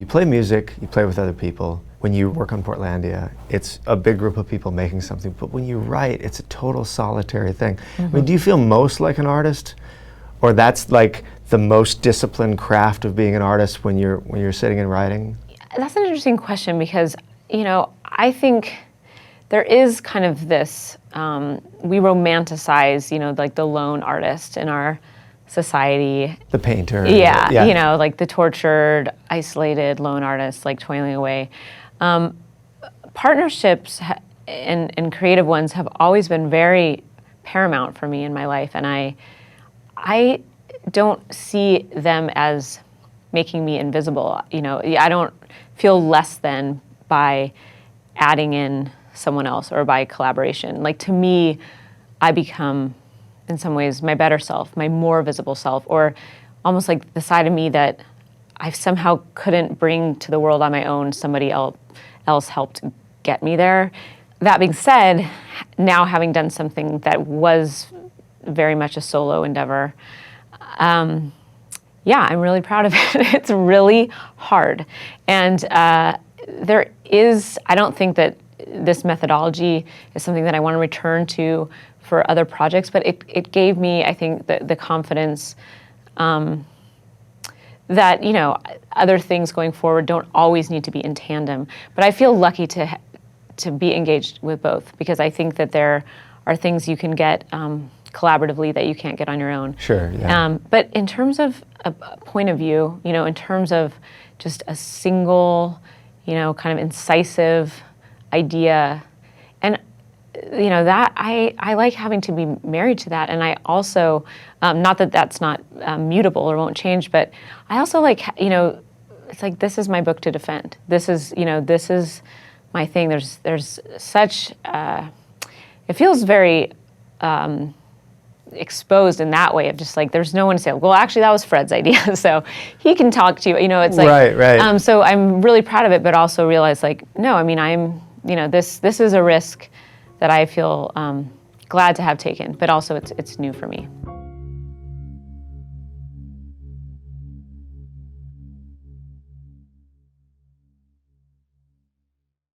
You play music, you play with other people. When you work on Portlandia, it's a big group of people making something, but when you write, it's a total solitary thing. I mean, do you feel most like an artist? Or that's like the most disciplined craft of being an artist when you're sitting and writing? That's an interesting question because, I think there is kind of this, we romanticize, like the lone artist in our society. The painter. Yeah, like the tortured, isolated lone artist, like toiling away. Partnerships and creative ones have always been very paramount for me in my life, and I don't see them as making me invisible. I don't feel less than by adding in someone else or by collaboration. Like, to me, I become, in some ways, my better self, my more visible self, or almost like the side of me that I somehow couldn't bring to the world on my own. Somebody else helped get me there. That being said, now having done something that was very much a solo endeavor, I'm really proud of it. It's really hard. And I don't think that this methodology is something that I want to return to for other projects, but it gave me, I think, the confidence that, other things going forward don't always need to be in tandem. But I feel lucky to be engaged with both, because I think that there are things you can get collaboratively that you can't get on your own. Sure, yeah. But in terms of a point of view, in terms of just a single, kind of incisive idea, and that I like having to be married to that. And I also, not that that's not mutable or won't change, but I also like, it's like, this is my book to defend. This is my thing. There's such, it feels very exposed in that way of just like, there's no one to say, well, actually that was Fred's idea, so he can talk to you. It's like, right. So I'm really proud of it, but also realize like, no, I mean, I'm, this is a risk that I feel glad to have taken, but also it's new for me.